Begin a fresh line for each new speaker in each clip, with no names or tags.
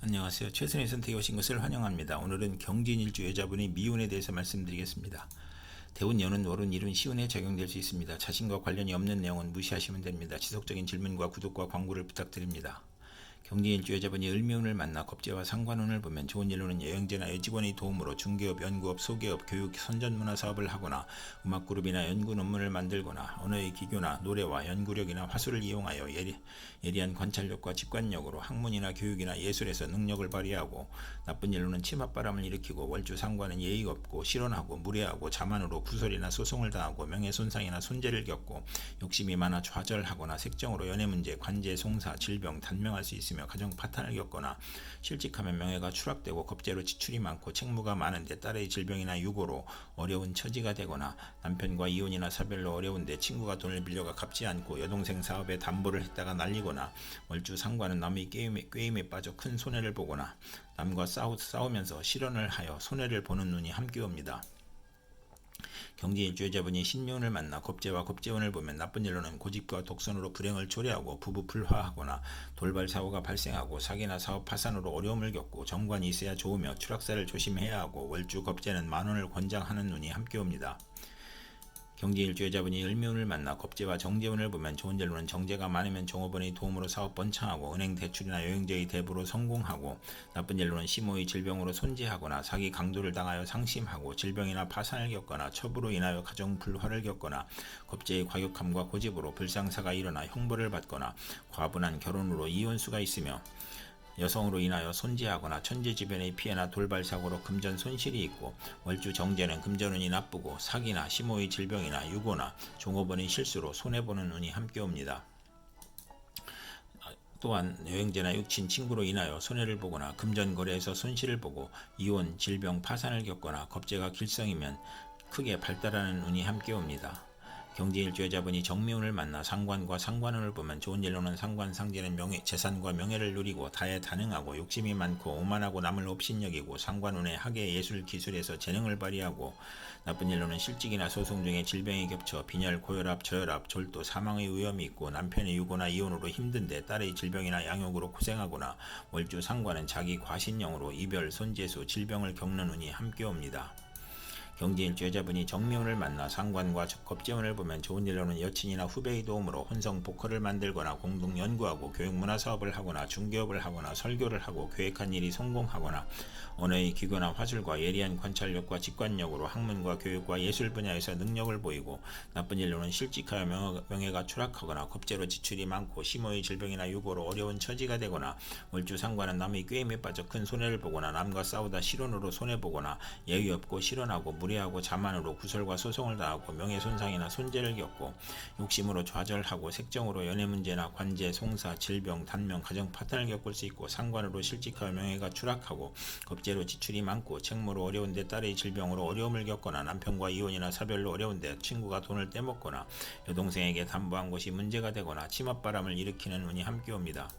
안녕하세요. 최선의 선택에 오신 것을 환영합니다. 오늘은 경진일주 여자분의 미운에 대해서 말씀드리겠습니다. 대운, 연운, 월운, 일운, 시운에 적용될 수 있습니다. 자신과 관련이 없는 내용은 무시하시면 됩니다. 지속적인 질문과 구독과 광고를 부탁드립니다. 경진일주 여자분이 을미운을 만나 겁재와 상관운을 보면 좋은 일로는 여행제나 여직원의 도움으로 중개업, 연구업, 소개업, 교육, 선전문화 사업을 하거나 음악그룹이나 연구 논문을 만들거나 언어의 기교나 노래와 연구력이나 화술을 이용하여 예리한 관찰력과 직관력으로 학문이나 교육이나 예술에서 능력을 발휘하고 나쁜 일로는 치맛바람을 일으키고 월주 상관은 예의 없고 실언하고 무례하고 자만으로 구설이나 소송을 당하고 명예손상이나 손재를 겪고 욕심이 많아 좌절하거나 색정으로 연애문제, 관제, 송사, 질병, 단명할 수 있습니다. 가정 파탄을 겪거나 실직하면 명예가 추락되고 겁재로 지출이 많고 책무가 많은데 딸의 질병이나 유고로 어려운 처지가 되거나 남편과 이혼이나 사별로 어려운데 친구가 돈을 빌려가 갚지 않고 여동생 사업에 담보를 했다가 날리거나 월주 상관은 남의 꾀임에 빠져 큰 손해를 보거나 남과 싸우면서 실언을 하여 손해를 보는 운이 함께 옵니다. 경진일주 여자분이 신묘운을 만나 겁재와 겁재운을 보면 나쁜 일로는 고집과 독선으로 불행을 초래하고 부부 불화하거나 돌발 사고가 발생하고 사기나 사업 파산으로 어려움을 겪고 정관이 있어야 좋으며 추락사를 조심해야 하고 월주 겁재는 만원을 권장하는 운이 함께 옵니다. 경진일주 여자분이 을미운을 만나 겁재와 정재운을 보면 좋은 일로는 정재가 많으면 종업원의 도움으로 사업 번창하고 은행 대출이나 여행제의 대부로 성공하고 나쁜 일로는 심호의 질병으로 손재하거나 사기 강도를 당하여 상심하고 질병이나 파산을 겪거나 첩으로 인하여 가정 불화를 겪거나 겁재의 과격함과 고집으로 불상사가 일어나 형벌을 받거나 과분한 결혼으로 이혼수가 있으며 여성으로 인하여 손재하거나 천재지변의 피해나 돌발사고로 금전 손실이 있고 월주 정재는 금전운이 나쁘고 사기나 심호의 질병이나 유고나 종업원의 실수로 손해보는 운이 함께 옵니다. 또한 여행제나 육친, 친구로 인하여 손해를 보거나 금전거래에서 손실을 보고 이혼, 질병, 파산을 겪거나 겁재가 길성이면 크게 발달하는 운이 함께 옵니다. 경진일주 여자분이 정미운을 만나 상관과 상관운을 보면 좋은 일로는 상관 상제는 재산과 명예를 누리고 다능하고 욕심이 많고 오만하고 남을 업신여기고 상관운의 학예 예술 기술에서 재능을 발휘하고 나쁜 일로는 실직이나 소송 중에 질병이 겹쳐 빈혈, 고혈압, 저혈압, 졸도, 사망의 위험이 있고 남편의 유고나 이혼으로 힘든데 딸의 질병이나 양육으로 고생하거나 월주 상관은 자기 과신령으로 이별, 손재수, 질병을 겪는 운이 함께 옵니다. 경진일주 여자분이 정미운을 만나 상관과 겁재운을 보면 좋은 일로는 여친이나 후배의 도움으로 혼성 보컬을 만들거나 공동 연구하고 교육문화 사업을 하거나 중개업을 하거나 설교를 하고 계획한 일이 성공하거나 언어의 기교나 화술과 예리한 관찰력과 직관력으로 학문과 교육과 예술 분야에서 능력을 보이고 나쁜 일로는 실직하여 명예가 추락하거나 겁재로 지출이 많고 심호의 질병이나 유고로 어려운 처지가 되거나 월주 상관은 남의 꾀임에 빠져 큰 손해를 보거나 남과 싸우다 실언으로 손해보거나 예의 없고 실언하고 무례하고 자만으로 구설과 소송을 당하고 명예손상이나 손재를 겪고 욕심으로 좌절하고 색정으로 연애문제나 관제, 송사, 질병, 단명, 가정 파탄을 겪을 수 있고 상관으로 실직하여 명예가 추락하고 겁재로 지출이 많고 책무로 어려운데 딸의 질병으로 어려움을 겪거나 남편과 이혼이나 사별로 어려운데 친구가 돈을 떼먹거나 여동생에게 담보한 것이 문제가 되거나 치맛바람을 일으키는 운이 함께 옵니다.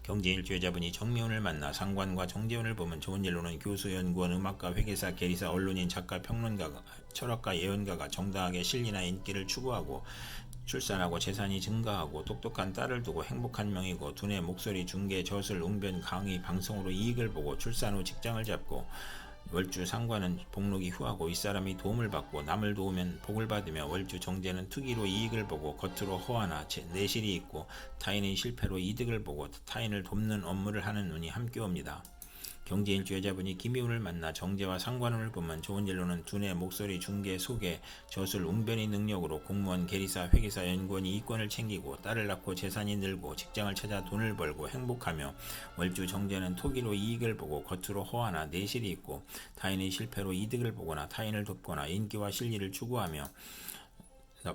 경진일주 여자분이 정미운을 만나 상관과 정재운을 보면 좋은 일로는 교수, 연구원, 음악가, 회계사, 계리사, 언론인, 작가, 평론가, 철학가, 예언가가 정당하게 실리나 인기를 추구하고 출산하고 재산이 증가하고 똑똑한 딸을 두고 행복한 명이고 두뇌, 목소리, 중계, 저술, 웅변, 강의, 방송으로 이익을 보고 출산 후 직장을 잡고 월주 상관은 복록이 후하고 윗사람이 도움을 받고 남을 도우면 복을 받으며 월주 정재는 투기로 이익을 보고 겉으로 허하나 내실이 있고 타인의 실패로 이득을 보고 타인을 돕는 업무를 하는 운이 함께 옵니다. 경진일주 여자분이 기미운을 만나 정재와 상관운을 보면 좋은 일로는 두뇌, 목소리, 중계, 소개, 저술, 웅변의 능력으로 공무원, 계리사, 회계사, 연구원이 이권을 챙기고 딸을 낳고 재산이 늘고 직장을 찾아 돈을 벌고 행복하며 월주 정재는 토기로 이익을 보고 겉으로 허하나 내실이 있고 타인의 실패로 이득을 보거나 타인을 돕거나 인기와 실리를 추구하며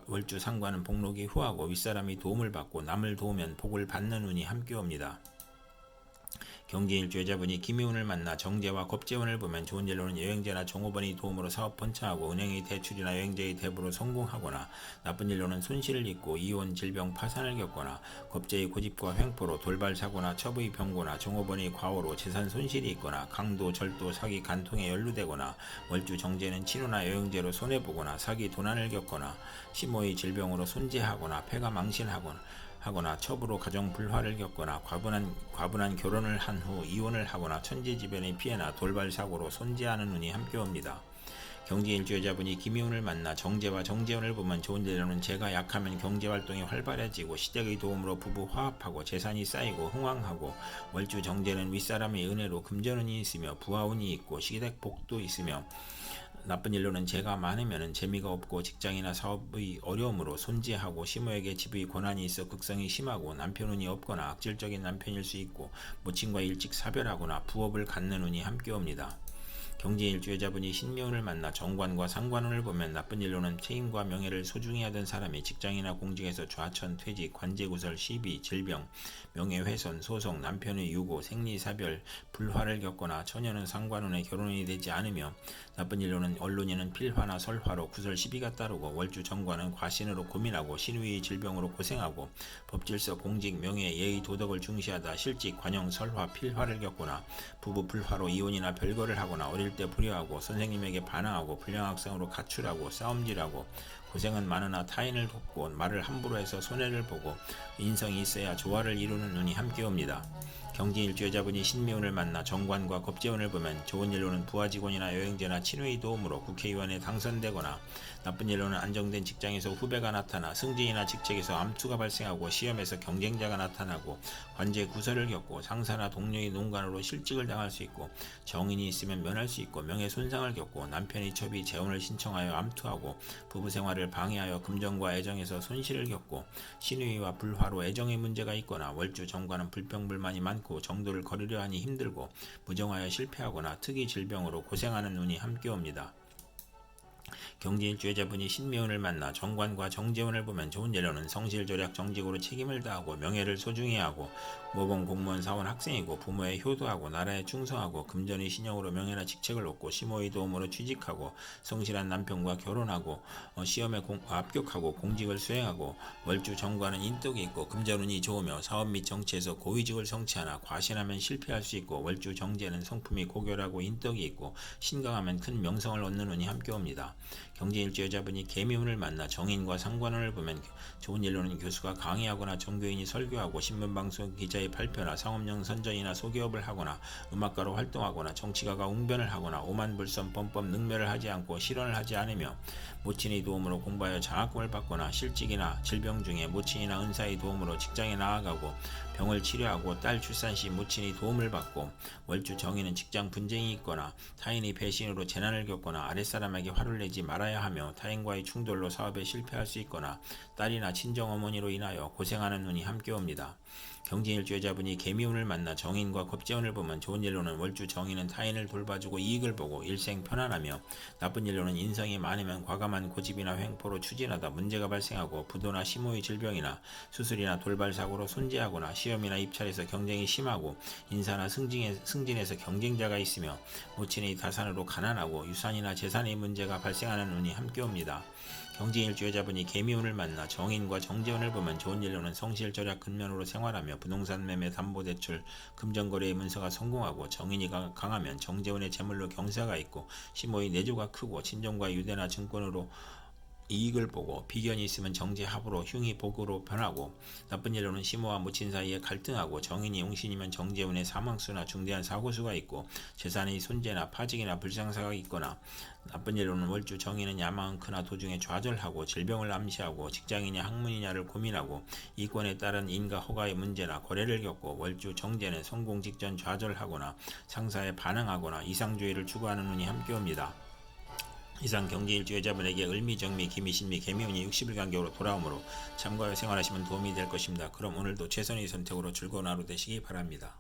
월주 상관은 복록이 후하고 윗사람이 도움을 받고 남을 도우면 복을 받는 운이 함께 옵니다. 경진일주 여자분이 기미운을 만나 정재와 겁재운을 보면 좋은 일로는 여행제나 종업원의 도움으로 사업 번창하고 은행의 대출이나 여행제의 대부로 성공하거나 나쁜 일로는 손실을 입고 이혼, 질병, 파산을 겪거나 겁재의 고집과 횡포로 돌발 사고나 첩의 병고나 종업원의 과오로 재산 손실이 있거나 강도, 절도, 사기, 간통에 연루되거나 월주 정재는 치료나 여행제로 손해보거나 사기, 도난을 겪거나 심호의 질병으로 손재하거나 폐가 망신하거나 하거나 첩으로 가정 불화를 겪거나 과분한 결혼을 한 후 이혼을 하거나 천재지변의 피해나 돌발 사고로 손재하는 운이 함께 옵니다. 경제일주여자분이 김희운을 만나 정제와 정재운을 보면 좋은 예로는 재가 약하면 경제활동이 활발해지고 시댁의 도움으로 부부 화합하고 재산이 쌓이고 흥왕하고, 월주 정제는 윗사람의 은혜로 금전운이 있으며 부하운이 있고 시댁 복도 있으며, 나쁜 일로는 재가 많으면 재미가 없고 직장이나 사업의 어려움으로 손재하고 시모에게 집의 고난이 있어 극성이 심하고 남편운이 없거나 악질적인 남편일 수 있고, 모친과 일찍 사별하거나 부업을 갖는 운이 함께 옵니다. 경제일주여자분이 신묘운을 만나 정관과 상관운을 보면 나쁜 일로는 책임과 명예를 소중히 하던 사람이 직장이나 공직에서 좌천, 퇴직, 관제구설, 시비, 질병, 명예훼손, 소송, 남편의 유고, 생리사별, 불화를 겪거나, 처녀는 상관운에 결혼이 되지 않으며, 나쁜 일로는 언론인은 필화나 설화로 구설 시비가 따르고, 월주 정관은 과신으로 고민하고 신우의 질병으로 고생하고, 법질서, 공직, 명예, 예의, 도덕을 중시하다 실직, 관용, 설화, 필화를 겪거나, 부부 불화로 이혼이나 별거를 하거나, 어릴 때 불효하고 선생님에게 반항하고 불량학생으로 가출하고 싸움질하고, 고생은 많으나 타인을 돕고 말을 함부로 해서 손해를 보고, 인성이 있어야 조화를 이루는 운이 함께 옵니다. 경제일주여자분이 신묘운을 만나 정관과 겁재운을 보면 좋은 일로는 부하 직원이나 여행제나 친우의 도움으로 국회의원에 당선되거나, 나쁜 일로는 안정된 직장에서 후배가 나타나 승진이나 직책에서 암투가 발생하고 시험에서 경쟁자가 나타나고 관제 구설을 겪고 상사나 동료의 농간으로 실직을 당할 수 있고, 정인이 있으면 면할 수 있고 명예손상을 겪고, 남편의 첩이 재혼을 신청하여 암투하고 부부 생활을 방해하여 금전과 애정에서 손실을 겪고, 신우이와 불화로 애정의 문제가 있거나, 월주 정관은 불평불만이 많고 정도를 거르려 하니 힘들고 무정하여 실패하거나 특이 질병으로 고생하는 운이 함께 옵니다. 경제일주여자분이 신묘운을 만나 정관과 정재운을 보면 좋은 예로는 성실조략 정직으로 책임을 다하고 명예를 소중히 하고, 모범 공무원 사원 학생이고 부모에 효도하고 나라에 충성하고 금전의 신용으로 명예나 직책을 얻고 시모의 도움으로 취직하고 성실한 남편과 결혼하고, 시험에 합격하고 공직을 수행하고, 월주 정관은 인덕이 있고 금전운이 좋으며 사업 및 정치에서 고위직을 성취하나 과신하면 실패할 수 있고, 월주 정제는 성품이 고결하고 인덕이 있고 신강하면 큰 명성을 얻는 운이 함께 옵니다. 경제일주여자분이 개미운을 만나 정인과 상관운을 보면 좋은 일로는 교수가 강의하거나 종교인이 설교하고 신문방송 기자의 발표나 상업용 선전이나 소기업을 하거나 음악가로 활동하거나 정치가가 웅변을 하거나 오만불선 범법 능멸을 하지 않고 실언을 하지 않으며, 모친의 도움으로 공부하여 장학금을 받거나 실직이나 질병 중에 모친이나 은사의 도움으로 직장에 나아가고 병을 치료하고 딸 출산 시 모친의 도움을 받고, 월주 정인은 직장 분쟁이 있거나 타인의 배신으로 재난을 겪거나 아랫사람에게 화를 내지 말아야 하며 타인과의 충돌로 사업에 실패할 수 있거나 딸이나 친정어머니로 인하여 고생하는 운이 함께 옵니다. 경제일주여자분이 개미운을 만나 정인과 겁재운을 보면 좋은 일로는 월주 정인은 타인을 돌봐주고 이익을 보고 일생 편안하며, 나쁜 일로는 인성이 많으면 과감한 고집이나 횡포로 추진하다 문제가 발생하고 부도나 시모의 질병이나 수술이나 돌발 사고로 손재하거나 시험이나 입찰에서 경쟁이 심하고 인사나 승진에서 경쟁자가 있으며, 모친의 다산으로 가난하고 유산이나 재산의 문제가 발생하는 운이 함께 옵니다. 경제일주여자분이 개미운을 만나 정인과 정재운을 보면 좋은 일로는 성실절약 근면으로 생활하며 부동산 매매 담보대출 금전거래의 문서가 성공하고, 정인이 강하면 정재운의 재물로 경사가 있고 시모의 내조가 크고 친정과 유대나 증권으로 이익을 보고, 비견이 있으면 정제합으로 흉이 복으로 변하고, 나쁜 일로는 시모와 모친 사이에 갈등하고, 정인이 용신이면 정재운의 사망수나 중대한 사고수가 있고 재산의 손재나 파직이나 불상사가 있거나, 나쁜 일로는 월주 정인은 야망은 크나 도중에 좌절하고 질병을 암시하고 직장이냐 학문이냐를 고민하고 이권에 따른 인가 허가의 문제나 거래를 겪고, 월주 정제는 성공 직전 좌절하거나 상사에 반항하거나 이상주의를 추구하는 운이 함께 옵니다. 이상 경제일주여자분에게 을미정미 기미신미 개미운이 60일 간격으로 돌아오므로 참고하여 생활하시면 도움이 될 것입니다. 그럼 오늘도 최선의 선택으로 즐거운 하루 되시기 바랍니다.